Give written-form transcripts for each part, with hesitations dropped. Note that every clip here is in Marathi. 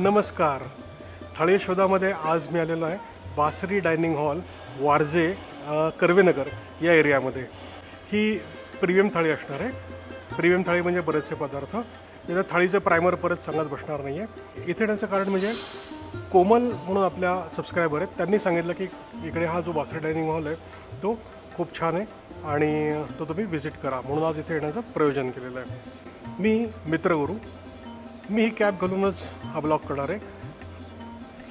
नमस्कार. थाळी शोधामध्ये आज मी आलेलो आहे बासरी डायनिंग हॉल, वारजे, कर्वेनगर या एरियामध्ये. ही प्रीमियम थाळी असणार आहे. प्रीमियम थाळी म्हणजे बरेचसे पदार्थ. त्याच्या थाळीचं प्रायमर परत सांगत बसणार नाही आहे. इथे येण्याचं कारण म्हणजे कोमल म्हणून आपल्या सबस्क्रायबर आहेत, त्यांनी सांगितलं की इकडे हा जो बासरी डायनिंग हॉल आहे तो खूप छान आहे आणि तो तुम्ही व्हिजिट करा, म्हणून आज इथे येण्याचं प्रयोजन केलेलं आहे. मी मित्रगुरू, मी ही कॅब घालूनच हा ब्लॉग करणार आहे.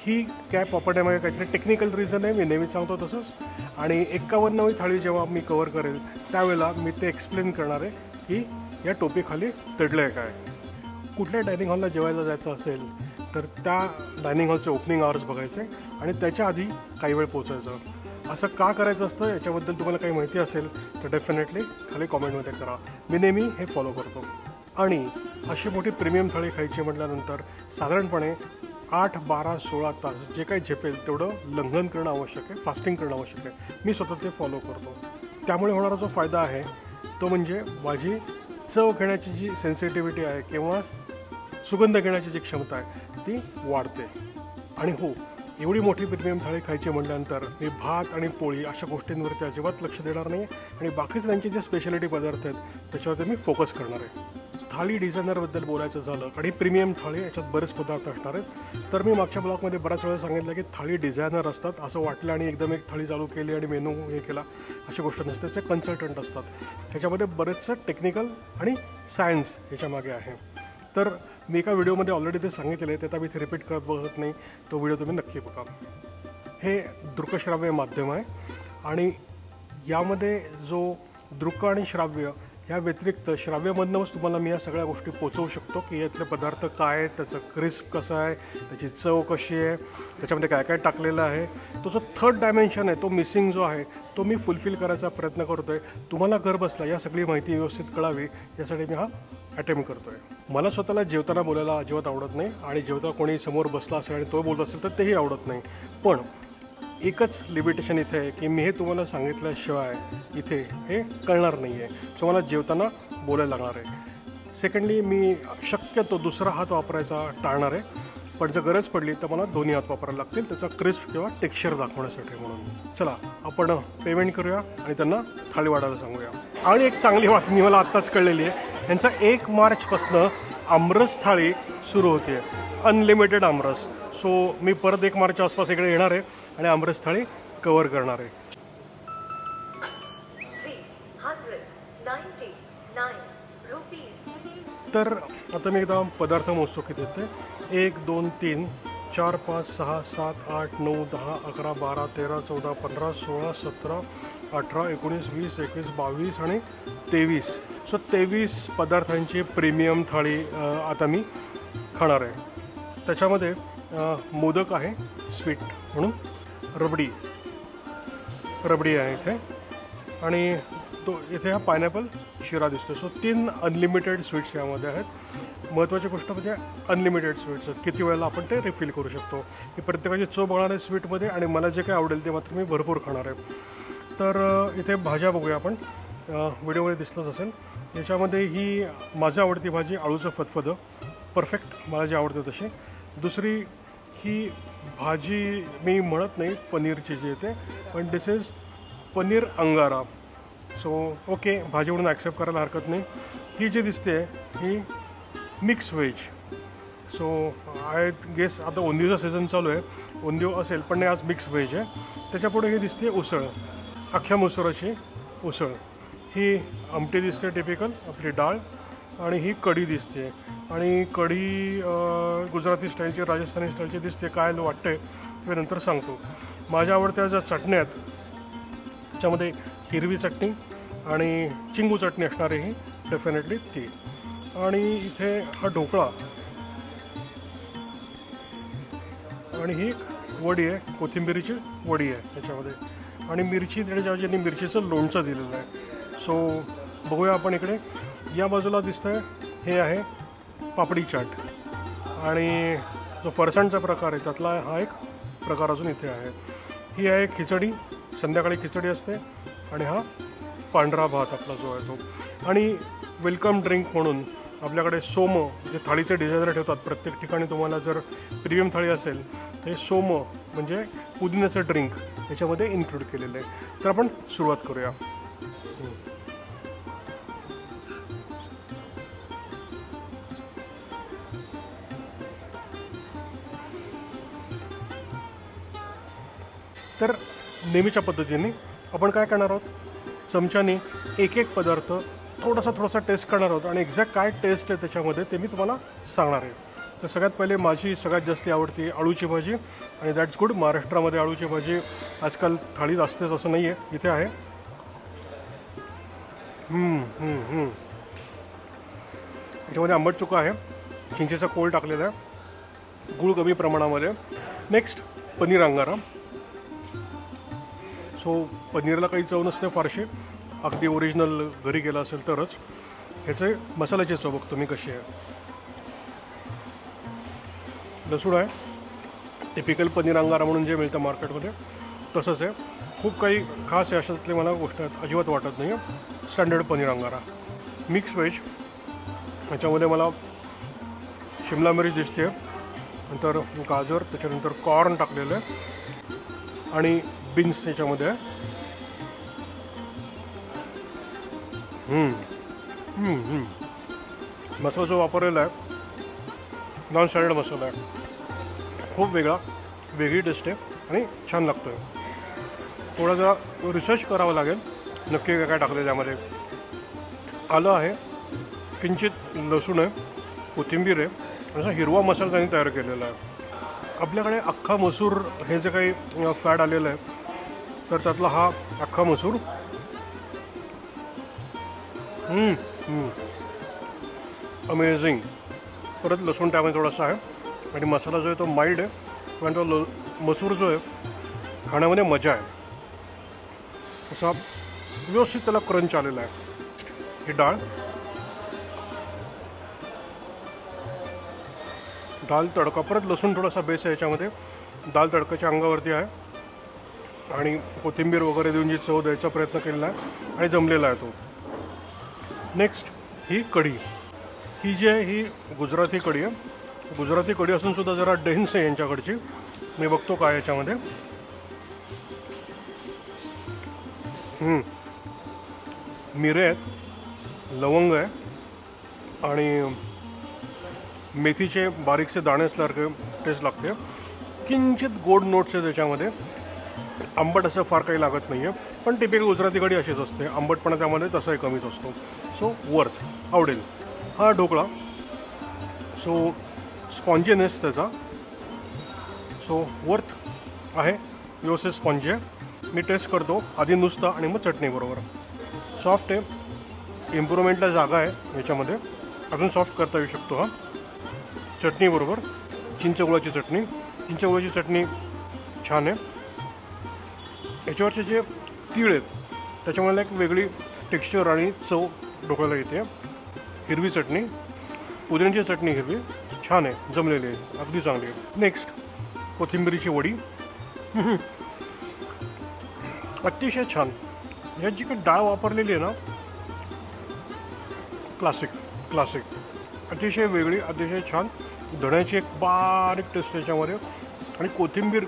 ही कॅब वापरण्यामागे काहीतरी टेक्निकल रिझन आहे, मी नेहमी सांगतो तसंच. आणि 51वी थाळी जेव्हा मी कवर करेल त्यावेळेला मी ते एक्सप्लेन करणार आहे की या टोपीखाली दडलं आहे काय. कुठल्या डायनिंग हॉलला जेवायला जायचं असेल तर त्या डायनिंग हॉलचे ओपनिंग आवर्स बघायचे आणि त्याच्या आधी काही वेळ पोचायचं. असं का करायचं असतं याच्याबद्दल तुम्हाला काही माहिती असेल तर डेफिनेटली खाली कॉमेंटमध्ये करा. मी नेहमी हे फॉलो करतो. आणि अशी मोठी प्रीमियम थाळी खायची म्हटल्यानंतर साधारणपणे 8, 12, 16 तास जे काही झेपेल तेवढं लंघन करणं आवश्यक आहे, फास्टिंग करणं आवश्यक आहे. मी स्वतः ते फॉलो करतो. त्यामुळे होणारा जो फायदा आहे तो म्हणजे माझी चव घेण्याची जी सेन्सिटिव्हिटी आहे किंवा सुगंध घेण्याची जी क्षमता आहे ती वाढते. आणि हो, एवढी मोठी प्रीमियम थाळी खायची म्हटल्यानंतर मी भात आणि पोळी अशा गोष्टींवरती अजिबात लक्ष देणार नाही आणि बाकीचे त्यांचे जे स्पेशालिटी पदार्थ आहेत त्याच्यावरती मी फोकस करणार आहे. थाळी डिझायनरबद्दल बोलायचं झालं आणि प्रीमियम थाळी याच्यात बरेच पदार्थ असणार आहेत. तर मी मागच्या ब्लॉगमध्ये बऱ्याच वेळा सांगितलं की थाळी डिझायनर असतात. असं वाटलं आणि एकदम एक थाळी चालू केली आणि मेनू हे केला अशी गोष्ट नसते. त्याचे कन्सल्टंट असतात. त्याच्यामध्ये बरेचसं टेक्निकल आणि सायन्स याच्यामागे आहे. तर मी एका व्हिडिओमध्ये ऑलरेडी ते सांगितलेलं आहे, त्यात मी इथे रिपीट करत बघत नाही. तो व्हिडिओ तुम्ही नक्की बघा. हे दृकश्राव्य माध्यम आहे आणि यामध्ये जो दृक आणि श्राव्य ह्या व्यतिरिक्त श्राव्यमधूनच तुम्हाला मी या सगळ्या गोष्टी पोचवू शकतो की यातले पदार्थ काय आहेत, त्याचं क्रिस्प कसं आहे, त्याची चव कशी आहे, त्याच्यामध्ये काय काय टाकलेलं आहे. तो जो थर्ड डायमेन्शन आहे तो मिसिंग जो आहे तो मी फुलफिल करायचा प्रयत्न करतो आहे. तुम्हाला घर बसला या सगळी माहिती व्यवस्थित कळावी यासाठी मी हा अटेम्प्ट करतो आहे. मला स्वतःला जेवताना बोलायला अजिबात आवडत नाही आणि जेवताना कोणी समोर बसला असेल आणि तो बोलत असेल तर तेही आवडत नाही. पण एकच लिमिटेशन इथे आहे की मी हे तुम्हाला सांगितल्याशिवाय इथे हे कळणार नाही आहे. सो मला जेवताना बोलायला लागणार आहे. सेकंडली मी शक्यतो दुसरा हात वापरायचा टाळणार आहे, पण जर गरज पडली तर मला दोन्ही हात वापरायला लागतील त्याचा क्रिस्प किंवा टेक्स्चर दाखवण्यासाठी. म्हणून चला आपण पेमेंट करूया आणि त्यांना थाळी वाढायला सांगूया. आणि एक चांगली बातमी मला आत्ताच कळलेली आहे, यांचा 1 मार्चपासनं आमरस थाळी सुरू होते, अनलिमिटेड आमरस. सो मी परत 1 मार्चच्या आसपास इकडे येणार आहे आणि आमरस थाळी कवर करणार आहे. तर आता मी एकदा पदार्थ मोजतो किती येते. 1, 2, 3, 4, 5, 6, 7, 8, 9, 10, 11, 12, 13, 14, 15, 16, 17, 18, 19, 20, 21, 22 आणि 23. सो 23 पदार्थांची प्रीमियम थाळी आता मी खाणार आहे. त्याच्यामध्ये मोदक आहे, स्वीट म्हणून रबडी आहे इथे, आणि तो इथे हा पायनॅपल शिरा दिसतो. सो 3 अनलिमिटेड स्वीट्स यामध्ये आहेत. महत्त्वाची गोष्ट म्हणजे अनलिमिटेड स्वीट्स आहेत, किती वेळेला आपण ते रिफिल करू शकतो. ही प्रत्येकाची चव बघणार आहे स्वीटमध्ये आणि मला जे काही आवडेल ते मात्र मी भरपूर खाणार आहे. तर इथे भाज्या बघूया आपण, व्हिडिओमध्ये दिसलंच असेल. याच्यामध्ये ही माझी आवडती भाजी आळूचं फतफदं, परफेक्ट मला जी आवडते तशी. दुसरी ही भाजी मी म्हणत नाही पनीरची जी येते, पण दिस इज पनीर अंगारा. सो ओके, भाजी म्हणून ॲक्सेप्ट करायला हरकत नाही. ही जी दिसते ही mix veg. So I guess आता ओंदिवचा सीझन चालू आहे, ओंदिव असेल पण नाही, आज मिक्स व्हेज आहे. त्याच्यापुढे ही दिसते उसळ, अख्ख्या मसुराची उसळ. ही आमटी दिसते टिपिकल आपली डाळ, आणि ही कढी दिसते. आणि कढी गुजराती स्टाईलची, राजस्थानी स्टाईलची दिसते. काय वाटते ते नंतर सांगतो. माझ्या आवडत्या ज्या चटण्या आहेत त्याच्यामध्ये हिरवी चटणी आणि चिंगू चटणी असणार आहे, ही डेफिनेटली ती. आणि इथे हा ढोकळा आणि ही एक वडी आहे, कोथिंबिरीची वडी आहे त्याच्यामध्ये. आणि मिरची त्याच्याऐवजी मिरचीचं लोणचं दिलेलं आहे. सो बघूया आपण इकडे. या बाजूला दिसतं आहे हे आहे पापडी चाट, आणि जो फरसाणचा प्रकार आहे त्यातला हा एक प्रकार अजून इथे आहे. ही आहे खिचडी, संध्याकाळी खिचडी असते. आणि हा पांढरा भात आपला जो आहे तो. आणि वेलकम ड्रिंक म्हणून आपल्याकडे सोम जे थाळीचे डिझायनर ठेवतात प्रत्येक ठिकाणी. तुम्हाला जर प्रीमियम थाळी असेल तर हे सोम म्हणजे पुदिन्याचं ड्रिंक याच्यामध्ये इन्क्लूड केलेलं आहे. तर आपण सुरुवात करूया. तर नेहमीच्या पद्धतीने आपण काय करणार आहोत, चमच्याने एक एक पदार्थ थोडासा टेस्ट करणार आहोत आणि एक्झॅक्ट काय टेस्ट आहे त्याच्यामध्ये ते मी तुम्हाला सांगणार आहे. तर सगळ्यात पहिले माझी सगळ्यात जास्त आवडती अळूची भाजी, आणि दॅट्स गुड. महाराष्ट्रामध्ये अळूची भाजी आजकाल थाळीत असतेच असं नाही आहे, इथे आहे. याच्यामध्ये आंबट चुका आहे, चिंचेचा कोळ टाकलेला आहे, गूळ कमी प्रमाणामध्ये. नेक्स्ट पनीर अंगारा. सो पनीरला काही चव नसते फारशी, अगदी ओरिजिनल घरी गेला असेल तरच. ह्याचे मसाल्याची चव बघतो मी कशी आहे. लसूण आहे, टिपिकल पनीर अंगारा म्हणून जे मिळतं मार्केटमध्ये तसंच आहे. खूप काही खास आहे अशातले मला गोष्ट अजिबात वाटत नाही आहे. स्टँडर्ड पनीर अंगारा. मिक्स व्हेज, ह्याच्यामध्ये मला शिमला मिरची दिसते, नंतर गाजर, त्याच्यानंतर कॉर्न टाकलेलं आहे आणि बीन्स याच्यामध्ये आहे. मसाला जो वापरलेला आहे नॉन स्टँडर्ड मसाला आहे, खूप वेगळी टेस्ट आहे आणि छान लागतो आहे. थोडा जरा रिसर्च करावा लागेल नक्की काय काय टाकलं त्यामध्ये. आलं आहे, किंचित लसूण आहे, कोथिंबीर आहे, असा हिरवा मसाला त्यांनी तयार केलेला आहे. आपल्याकडे अख्खा मसूर हे जे काही फॅड आलेलं आहे तर त्यातला हा अख्खा मसूर अमेझिंग. परत लसूण त्यामध्ये थोडासा आहे आणि मसाला जो आहे तो माइल्ड आहे, पण तो मसूर जो आहे खाण्यामध्ये मजा आहे. असा व्यवस्थित त्याला क्रंच आलेला आहे. ही डाळ तडका, परत लसूण थोडासा बेस आहे याच्यामध्ये. दाल तडकाच्या अंगावरती आहे आणि कोथिंबीर वगैरे देऊन जी चव द्यायचा प्रयत्न केलेला आहे आणि जमलेला आहे तो. नेक्स्ट ही कढी. ही जी आहे ही गुजराती कढी आहे. गुजराती कढी असून सुद्धा जरा डेन्स आहे यांच्याकडची. मी बघतो काय याच्यामध्ये. मिरे आहेत, लवंग आहे आणि मेथीचे बारीकसे दाणे असल्यासारखे टेस्ट लागते. किंचित गोड नोट्स आहे त्याच्यामध्ये. आंबट असं फार काही लागत नाही आहे, पण टिपिकल गुजराती कढी अशीच असते. आंबटपणा त्यामध्ये तसाही कमीच असतो. सो वर्थ, आवडेल. हा ढोकळा, सो स्पॉन्जीनेस त्याचा, सो वर्थ आहे, व्यवस्थित स्पॉन्जी आहे. मी टेस्ट करतो आधी नुसता आणि मग चटणीबरोबर. सॉफ्ट आहे, इम्प्रूव्हमेंटला जागा आहे याच्यामध्ये, अजून सॉफ्ट करता येऊ शकतो. हा चटणीबरोबर चिंचगुळाची चटणी छान आहे. याच्यावरचे जे तीळ आहेत त्याच्यामुळे एक वेगळी टेक्स्चर आणि चव ढोकळ्याला येते. हिरवी चटणी, पुदिन्याची चटणी हिरवी छान आहे, जमलेली आहे, अगदी चांगली आहे. नेक्स्ट कोथिंबीरीची वडी, अतिशय छान. यात जी काही डाळ वापरलेली आहे ना, क्लासिक, अतिशय वेगळी, अतिशय छान. धण्याची एक बारीक टेस्ट याच्यामध्ये आणि कोथिंबीर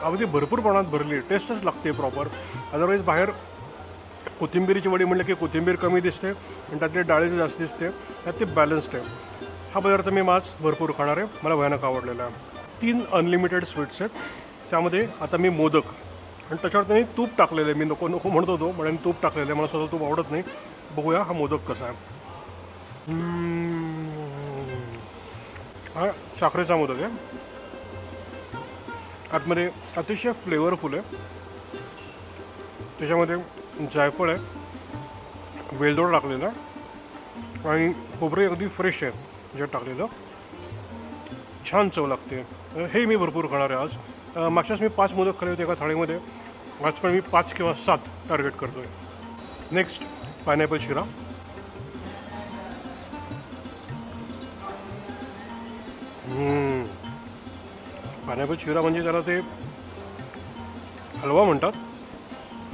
अगदी भरपूर प्रमाणात भरली आहे. टेस्टच लागते प्रॉपर. अदरवाईज बाहेर कोथिंबीरीची वडी म्हटलं की कोथिंबीर कमी दिसते आणि त्यातली डाळीची जास्त दिसते. त्यात ते बॅलन्स्ड आहे. हा पदार्थ मी भरपूर खाणार आहे, मला भयानक आवडलेला आहे. 3 अनलिमिटेड स्वीट्स आहेत. त्यामध्ये आता मी मोदक, आणि त्याच्यावर त्यांनी तूप टाकलेलं आहे. मी नको म्हणत होतो, पण तूप टाकलेलं आहे. मला स्वतः तूप आवडत नाही. बघूया हा मोदक कसा आहे. हा साखरेचा मोदक आहे. आतमध्ये अतिशय फ्लेवरफुल आहे. त्याच्यामध्ये जायफळ आहे, वेलदोडा टाकलेला आणि खोबरे अगदी फ्रेश आहे जे टाकलेलं. छान चव लागते. हे मी भरपूर खाणार आहे आज. मागच्याच मी 5 मोदक खाल्ले होते एका थाळीमध्ये. आज पण मी 5 किंवा 7 टार्गेट करतो आहे. नेक्स्ट पायनॅपल शिरा. पायनॅपल शिरा म्हणजे त्याला ते हलवा म्हणतात,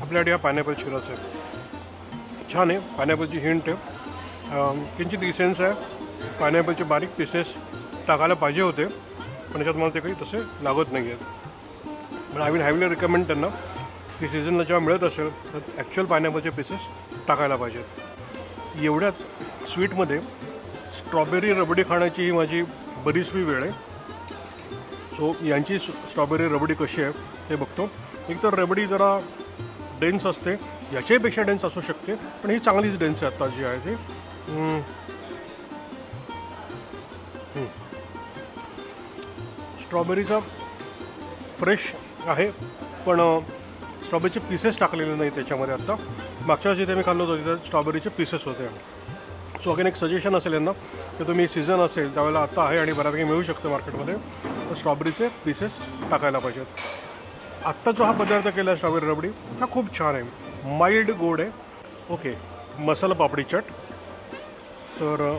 आपल्याकडे हा पायनॅपल शिराच आहे. छान आहे, पायनॅपलची हिंट आहे. किंचित इसेन्स आहे, पायनॅपलचे बारीक पीसेस टाकायला पाहिजे होते, पण याच्यात मला ते काही तसे लागत नाही आहेत. पण आय विल हॅवली रिकमेंड त्यांना की सीझनला जेव्हा मिळत असेल तर ॲक्च्युअल पायनॅपलचे पीसेस टाकायला पाहिजेत. एवढ्यात स्वीटमध्ये स्ट्रॉबेरी रबडी खाण्याची ही माझी बरीचशी वेळ आहे. सो यांची स्ट्रॉबेरी रबडी कशी आहे ते बघतो. एक तर रबडी जरा डेन्स असते, याच्याहीपेक्षा डेन्स असू शकते, पण ही चांगलीच डेन्स आहे आता जी आहे ती. स्ट्रॉबेरीचा फ्रेश आहे, पण स्ट्रॉबेरीचे पीसेस टाकलेले नाही त्याच्यामध्ये. आत्ता मागच्या जिथे मी खाल्लो होतो तिथे स्ट्रॉबेरीचे पीसेस होते. सो अगेन एक सजेशन असेल यांना की तुम्ही सीझन असेल त्यावेळेला आत्ता आहे आणि बऱ्यापैकी मिळू शकतं मार्केटमध्ये, तर स्ट्रॉबेरीचे पीसेस टाकायला पाहिजेत. आत्ता जो हा पदार्थ केला आहे स्ट्रॉबेरी रबडी हा खूप छान आहे, माइल्ड गोड आहे. ओके, मसाला पापडी चाट तर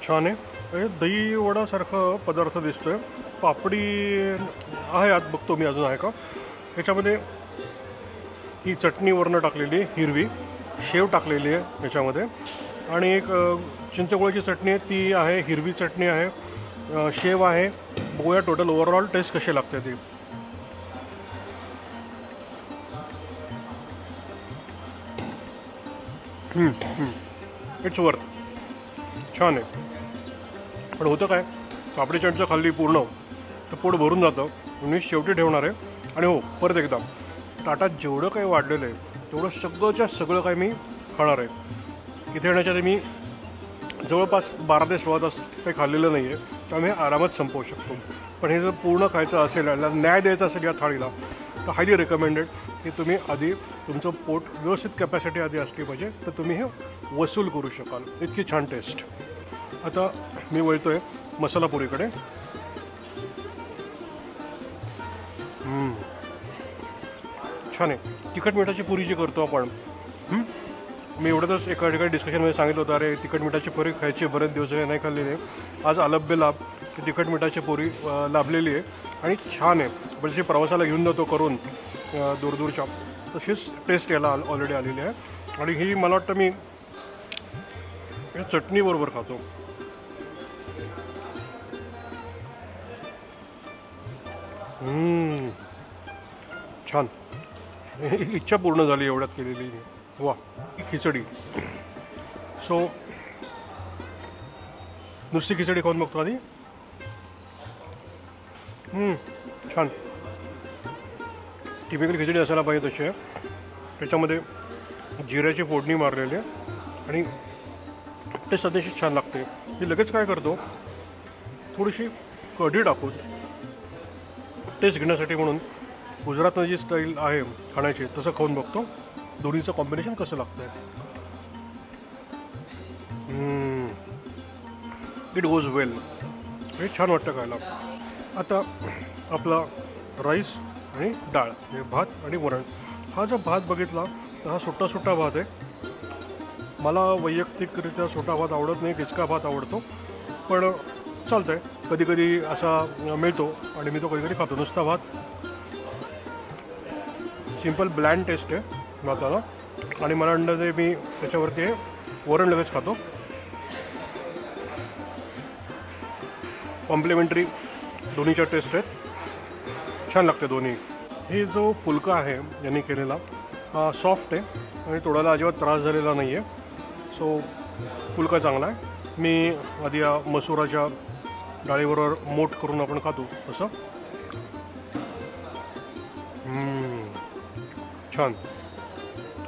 छान आहे. दही वडासारखं पदार्थ दिसतो आहे. पापडी आहे आत, बघतो मी अजून आहे का. याच्यामध्ये ही चटणी वरनं टाकलेली हिरवी, शेव टाकलेली आहे याच्यामध्ये, आणि एक चिंचगुळाची चटणी आहे ती आहे, हिरवी चटणी आहे, शेव आहे. बघूया टोटल ओव्हरऑल टेस्ट कशी लागते ती. इट्स वर्थ, छान आहे. पण होतं काय, पापडी चाटचं खाल्ली पूर्ण तर पोट भरून जातं, मी शेवटी ठेवणार आहे. आणि हो, परत एकदा ताटात जेवढं काही वाढलेलं आहे तेवढं सगळंच्या सगळं काही मी खाणार आहे. इथे येण्याच्या आधी मी जवळपास 12 ते 16 तास काही खाल्लेलं नाही आहे, त्यामुळे आरामात संपवू शकतो. पण हे जर पूर्ण खायचं असेल, याला न्याय द्यायचा असेल या थाळीला, तर हायली रिकमेंडेड की तुम्ही आधी तुमचं पोट व्यवस्थित कॅपॅसिटी आधी असली पाहिजे, तर तुम्ही हे वसूल करू शकाल. इतकी छान टेस्ट. आता मी वळतो आहे मसाला पुरीकडे. छान आहे. तिखट मिठाची पुरी जी करतो आपण, मी एवढंच एका ठिकाणी डिस्कशनमध्ये सांगितलं होतं, अरे तिखट मिठाची पुरी खायची, बरेच दिवस नाही खाल्लेली आहे. आज आलब्बे लाभ की तिखट मिठाची पुरी लाभलेली आहे आणि छान आहे. आपण जशी प्रवासाला घेऊन जातो करून दूरदूरच्या, तशीच टेस्ट याला ऑलरेडी आलेली आहे. आणि ही मला वाटतं मी चटणीबरोबर खातो. छान, इच्छा पूर्ण झाली एवढ्यात केलेली. वा, खिचडी. सो नुसती खिचडी खाऊन बघतो आधी. छान, टिपिकल खिचडी असायला पाहिजे तशी आहे. त्याच्यामध्ये जिऱ्याची फोडणी मारलेली आहे आणि टेस्ट अतिशय छान लागते. मी लगेच काय करतो, थोडीशी कढी टाकून टेस्ट घेण्यासाठी म्हणून गुजरातमध्ये जी स्टाईल आहे खाण्याची तसं खाऊन बघतो, दोन्हीचं कॉम्बिनेशन कसं लागतं आहे. इट गोज वेल, हे छान वाटतं खायला. आता आपला राईस आणि डाळ, हे भात आणि वरण. हा जो भात बघितला तर हा सुट्टा सुट्टा भात आहे. मला वैयक्तिकरित्या सुट्टा भात आवडत नाही, किचका भात आवडतो, पण चालतं आहे. कधी कधी असा मिळतो आणि मी तो कधी कधी खातो. नुसता भात, सिम्पल ब्लँड टेस्ट आहे भाताला. आणि मला अंदाजे मी त्याच्यावरती वरण लगेच खातो. कॉम्प्लिमेंटरी दोन्हीच्या टेस्ट आहेत, छान लागते दोन्ही. हे जो फुलका आहे यांनी केलेला हा सॉफ्ट आहे आणि तोडायला अजिबात त्रास झालेला नाही आहे. सो फुलका चांगला आहे. मी आधी या मसुराच्या डाळीबरोबर मोठ करून आपण खातो तसं. छान.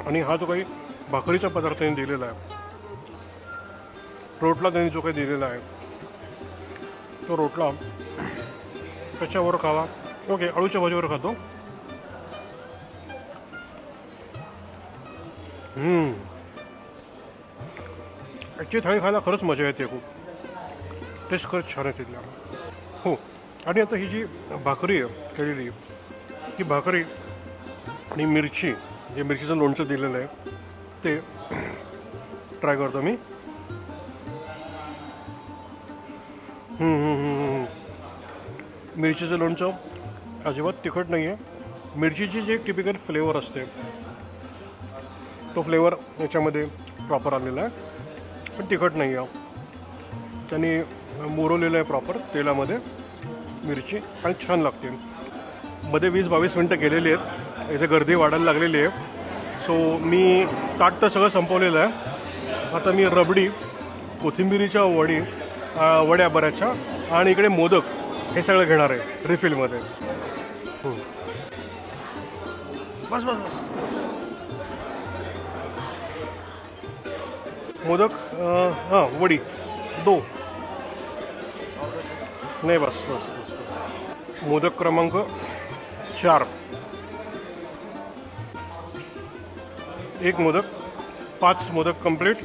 आणि हा जो काही भाकरीचा पदार्थ त्यांनी दिलेला आहे, रोटला त्यांनी जो काही दिलेला आहे, तो रोटला त्याच्यावर खावा. ओके, अळूच्या भाजीवर खातो. याची थाळी खायला खरंच मजा येते खूप. टेस्ट खरंच छान आहे तिथल्या. हो, आणि आता ही जी भाकरी आहे केलेली, ही भाकरी आणि मिरची, जे मिरचीचं लोणचं दिलेलं आहे ते ट्राय करतो मी. मिरचीचं लोणचं अजिबात तिखट नाही आहे. मिरचीची जी टिपिकल फ्लेवर असते तो फ्लेवर याच्यामध्ये प्रॉपर आलेला आहे, पण तिखट नाही आहे. त्यांनी मुरवलेलं आहे प्रॉपर तेलामध्ये मिरची आणि छान लागते. मध्ये 20-22 मिनटं गेलेली आहेत, इथे गर्दी वाढायला लागलेली आहे. सो मी ताट तर सगळं संपवलेलं आहे. आता मी रबडी, कोथिंबिरीच्या वड्या बऱ्याचशा आणि इकडे मोदक हे सगळं घेणार आहे रिफिलमध्ये. बस बस बस मोदक हां वडी 2 नाही बस बस बस बस. मोदक क्रमांक 4 एक मोदक, 5 मोदक कंप्लीट.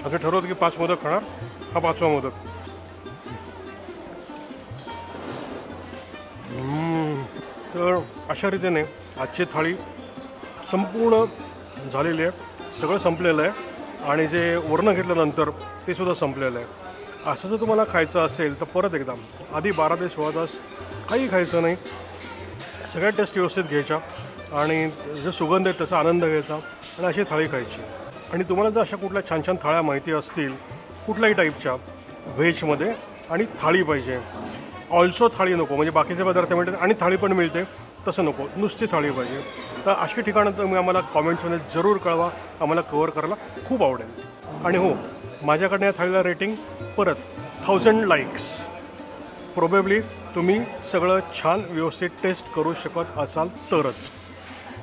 असं ठरवतं की 5 मोदक खाणार, हा 5वा मोदक. तर अशा रीतीने आजची थाळी संपूर्ण झालेली आहे. सगळं संपलेलं आहे आणि जे वरण घेतल्यानंतर ते सुद्धा संपलेलं आहे. असं जर तुम्हाला खायचं असेल तर परत एकदा आधी 12 ते 16 तास काही खायचं नाही, सगळ्या टेस्ट व्यवस्थित घ्यायच्या आणि जे सुगंध आहे त्याचा आनंद घ्यायचा आणि अशी थाळी खायची. आणि तुम्हाला जर अशा कुठल्या छान छान थाळ्या माहिती असतील कुठल्याही टाईपच्या व्हेजमध्ये आणि थाळी पाहिजे, ऑल्सो थाळी नको म्हणजे बाकीचे पदार्थ मिळतात आणि थाळी पण मिळते तसं नको, नुसती थाळी पाहिजे, तर अशी ठिकाणं तुम्ही आम्हाला कॉमेंट्समध्ये जरूर कळवा, आम्हाला कवर करायला खूप आवडेल. आणि हो, माझ्याकडनं या थाळीला रेटिंग परत 1000 लाईक्स. प्रोबेबली तुम्ही सगळं छान व्यवस्थित टेस्ट करू शकत असाल तरच.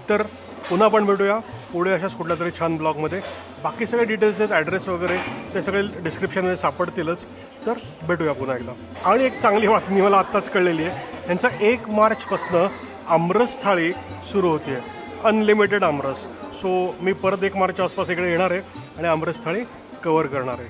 तर पुन्हा आपण भेटूया पुढे अशाच कुठल्या तरी छान ब्लॉगमध्ये. बाकी सगळे डिटेल्स आहेत, ॲड्रेस वगैरे ते सगळे डिस्क्रिप्शनमध्ये सापडतीलच. तर भेटूया पुन्हा एकदा. आणि एक चांगली बातमी मला आत्ताच कळलेली आहे, यांचा 1 मार्चपासनं आमरस थाळी सुरू होती आहे, अनलिमिटेड आमरस. सो मी परत 1 मार्चच्या आसपास इकडे येणार आहे आणि आमरस थाळी कवर करणार आहे.